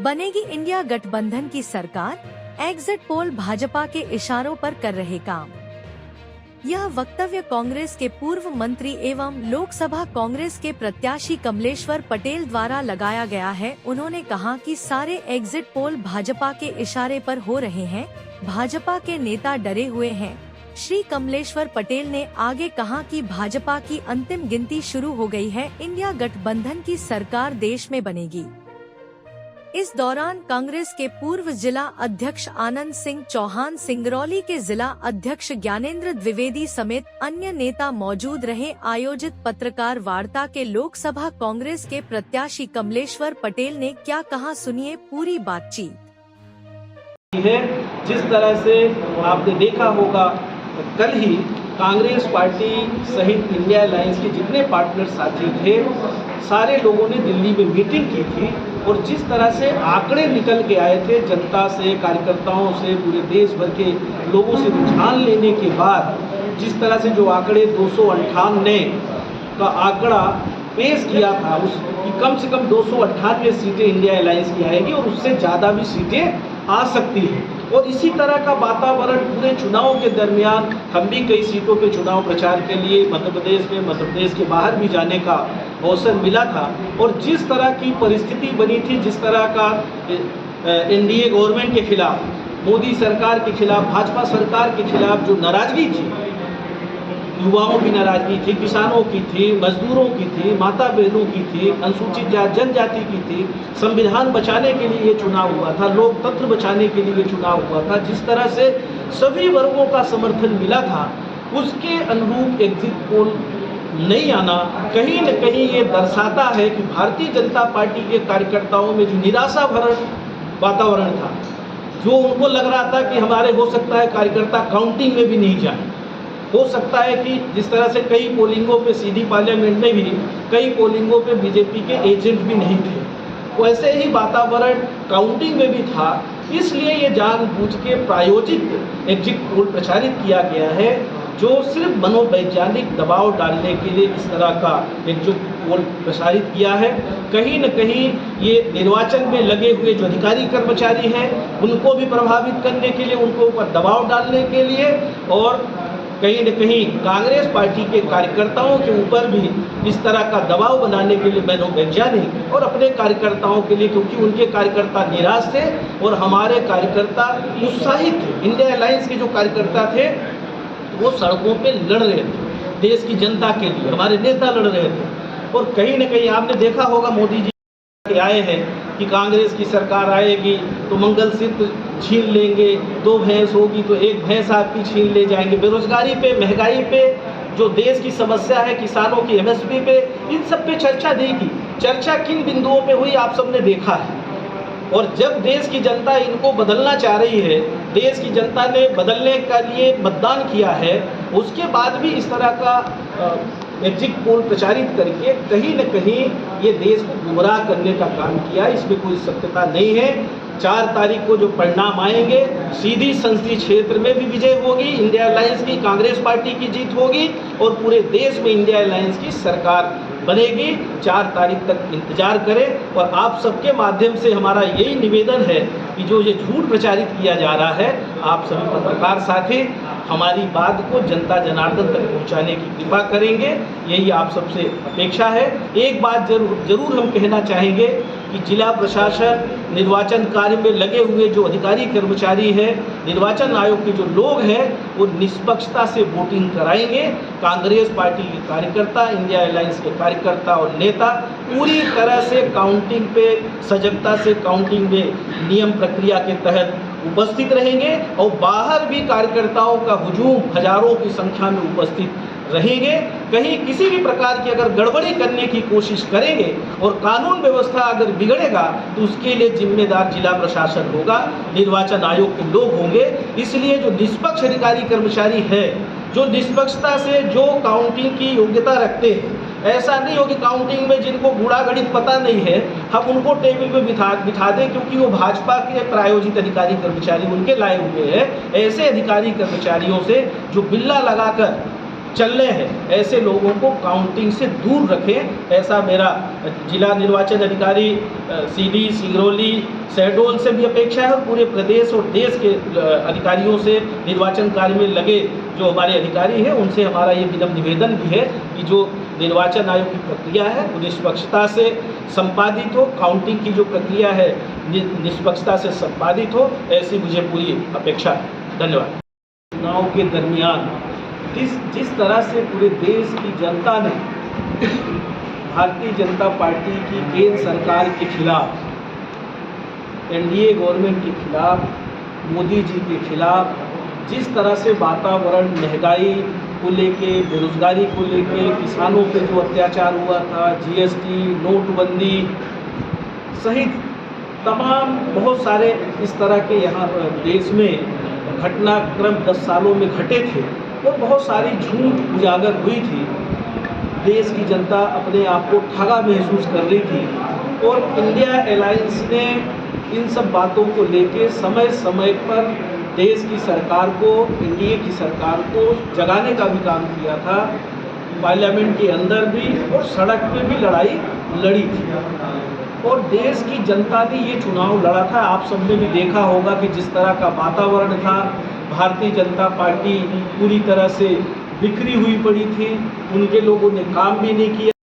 बनेगी इंडिया गठबंधन की सरकार, एग्जिट पोल भाजपा के इशारों पर कर रहे काम। यह वक्तव्य कांग्रेस के पूर्व मंत्री एवं लोकसभा कांग्रेस के प्रत्याशी कमलेश्वर पटेल द्वारा लगाया गया है। उन्होंने कहा कि सारे एग्जिट पोल भाजपा के इशारे पर हो रहे हैं, भाजपा के नेता डरे हुए हैं। श्री कमलेश्वर पटेल ने आगे कहा कि भाजपा की अंतिम गिनती शुरू हो गई है, इंडिया गठबंधन की सरकार देश में बनेगी। इस दौरान कांग्रेस के पूर्व जिला अध्यक्ष आनंद सिंह चौहान, सिंगरौली के जिला अध्यक्ष ज्ञानेंद्र द्विवेदी समेत अन्य नेता मौजूद रहे। आयोजित पत्रकार वार्ता के लोकसभा कांग्रेस के प्रत्याशी कमलेश्वर पटेल ने क्या कहा, सुनिए पूरी बातचीत। जिस तरह से आपने देखा होगा, कल ही कांग्रेस पार्टी सहित इंडिया अलायंस के जितने पार्टनर साथी थे, सारे लोगों ने दिल्ली में मीटिंग की थी और जिस तरह से आंकड़े निकल के आए थे जनता से, कार्यकर्ताओं से, पूरे देश भर के लोगों से रुझान लेने के बाद जिस तरह से जो आंकड़े 298 का आंकड़ा पेश किया था, उसकी कम से कम 298 सीटें इंडिया अलायंस की आएगी और उससे ज़्यादा भी सीटें आ सकती हैं। और इसी तरह का वातावरण पूरे चुनाव के दरमियान हम भी कई सीटों पे चुनाव प्रचार के लिए मध्य प्रदेश में, मध्य प्रदेश के बाहर भी जाने का अवसर मिला था। और जिस तरह की परिस्थिति बनी थी, जिस तरह का एनडीए गवर्नमेंट के खिलाफ, मोदी सरकार के खिलाफ, भाजपा सरकार के खिलाफ जो नाराजगी थी, युवाओं की नाराजगी थी, किसानों की थी, मजदूरों की थी, माता बहनों की थी, अनुसूचित जनजाति की थी, संविधान बचाने के लिए ये चुनाव हुआ था, लोकतंत्र बचाने के लिए ये चुनाव हुआ था, जिस तरह से सभी वर्गों का समर्थन मिला था, उसके अनुरूप एग्जिट पोल नहीं आना कहीं न कहीं ये दर्शाता है कि भारतीय जनता पार्टी के कार्यकर्ताओं में जो निराशा भरा वातावरण था, जो उनको लग रहा था कि हमारे हो सकता है कार्यकर्ता काउंटिंग में भी नहीं जाए, हो सकता है कि जिस तरह से कई पोलिंगों पे सीधी पार्लियामेंट में भी कई पोलिंगों पे बीजेपी के एजेंट भी नहीं थे, वैसे ही वातावरण काउंटिंग में भी था। इसलिए ये जानबूझ के प्रायोजित एग्जिट पोल प्रचारित किया गया है, जो सिर्फ मनोवैज्ञानिक दबाव डालने के लिए इस तरह का एग्जिट पोल प्रसारित किया है। कहीं न कहीं ये निर्वाचन में लगे हुए जो अधिकारी कर्मचारी हैं उनको भी प्रभावित करने के लिए, उनको ऊपर दबाव डालने के लिए और कहीं न कहीं कांग्रेस पार्टी के कार्यकर्ताओं के ऊपर भी इस तरह का दबाव बनाने के लिए मनोवैज्ञानिक और अपने कार्यकर्ताओं के लिए, क्योंकि उनके कार्यकर्ता निराश थे और हमारे कार्यकर्ता उत्साहित थे। इंडिया अलायंस के जो कार्यकर्ता थे वो सड़कों पे लड़ रहे थे, देश की जनता के लिए हमारे नेता लड़ रहे थे। और कहीं न कहीं आपने देखा होगा, मोदी जी आए हैं कि कांग्रेस की सरकार आएगी तो मंगलसूत्र छीन लेंगे, 2 भैंस होगी तो 1 भैंस आपकी छीन ले जाएंगे। बेरोजगारी पे, महंगाई पे, जो देश की समस्या है, किसानों की एमएसपी पे, इन सब पे चर्चा नहीं की। चर्चा किन बिंदुओं पे हुई आप सबने देखा है। और जब देश की जनता इनको बदलना चाह रही है, देश की जनता ने बदलने के लिए मतदान किया है, उसके बाद भी इस तरह का एग्जिट पोल प्रचारित करके कहीं न कहीं ये देश को गुमराह करने का काम किया, इसमें कोई सत्यता नहीं है। 4 तारीख को जो परिणाम आएंगे, सीधी संसदीय क्षेत्र में भी विजय होगी, इंडिया अलायंस की, कांग्रेस पार्टी की जीत होगी और पूरे देश में इंडिया अलायंस की सरकार बनेगी। 4 तारीख तक इंतजार करें। और आप सबके माध्यम से हमारा यही निवेदन है कि जो ये झूठ प्रचारित किया जा रहा है, आप सभी पत्रकार साथी हमारी बात को जनता जनार्दन तक पहुंचाने की कृपा करेंगे, यही आप सबसे अपेक्षा है। एक बात जरूर हम कहना चाहेंगे कि जिला प्रशासन, निर्वाचन कार्य में लगे हुए जो अधिकारी कर्मचारी हैं, निर्वाचन आयोग के जो लोग हैं, वो निष्पक्षता से वोटिंग कराएंगे। कांग्रेस पार्टी के कार्यकर्ता, इंडिया अलायंस के कार्यकर्ता और नेता पूरी तरह से काउंटिंग पे, सजगता से काउंटिंग में नियम प्रक्रिया के तहत उपस्थित रहेंगे और बाहर भी कार्यकर्ताओं का हुजूम हजारों की संख्या में उपस्थित रहेंगे। कहीं किसी भी प्रकार की अगर गड़बड़ी करने की कोशिश करेंगे और कानून व्यवस्था अगर बिगड़ेगा तो उसके लिए जिम्मेदार जिला प्रशासन होगा, निर्वाचन आयोग के लोग होंगे। इसलिए जो निष्पक्ष अधिकारी कर्मचारी है, जो निष्पक्षता से जो काउंटिंग की योग्यता रखते हैं, ऐसा नहीं हो कि काउंटिंग में जिनको गुणा गणित पता नहीं है हम उनको टेबल पे बिठा दें, क्योंकि वो भाजपा के प्रायोजित अधिकारी कर्मचारी उनके लाए हुए हैं। ऐसे अधिकारी कर्मचारियों से जो बिल्ला लगाकर चल रहे हैं ऐसे लोगों को काउंटिंग से दूर रखें, ऐसा मेरा जिला निर्वाचन अधिकारी सीधी, सिंगरौली, शहडोल से भी अपेक्षा है और पूरे प्रदेश और देश के अधिकारियों से, निर्वाचन कार्य में लगे जो हमारे अधिकारी हैं उनसे हमारा ये विनम्र निवेदन भी है कि जो निर्वाचन आयोग की प्रक्रिया है वो निष्पक्षता से संपादित हो, काउंटिंग की जो प्रक्रिया है निष्पक्षता से संपादित हो, ऐसी मुझे पूरी अपेक्षा है। धन्यवाद। चुनाव के दरमियान जिस तरह से पूरे देश की जनता ने भारतीय जनता पार्टी की केंद्र सरकार के खिलाफ, एनडीए गवर्नमेंट के खिलाफ, मोदी जी के खिलाफ जिस तरह से वातावरण, महंगाई को लेके, बेरोजगारी को लेके, किसानों पे जो अत्याचार हुआ था, जीएसटी, नोटबंदी सहित तमाम बहुत सारे इस तरह के यहाँ देश में घटनाक्रम 10 सालों में घटे थे और बहुत सारी झूठ उजागर हुई थी। देश की जनता अपने आप को ठगा महसूस कर रही थी और इंडिया अलायंस ने इन सब बातों को लेके समय समय पर देश की सरकार को, एनडीए की सरकार को जगाने का भी काम किया था। पार्लियामेंट के अंदर भी और सड़क पे भी लड़ाई लड़ी थी और देश की जनता ने ये चुनाव लड़ा था। आप सबने भी देखा होगा कि जिस तरह का वातावरण था, भारतीय जनता पार्टी पूरी तरह से बिखरी हुई पड़ी थी, उनके लोगों ने काम भी नहीं किया।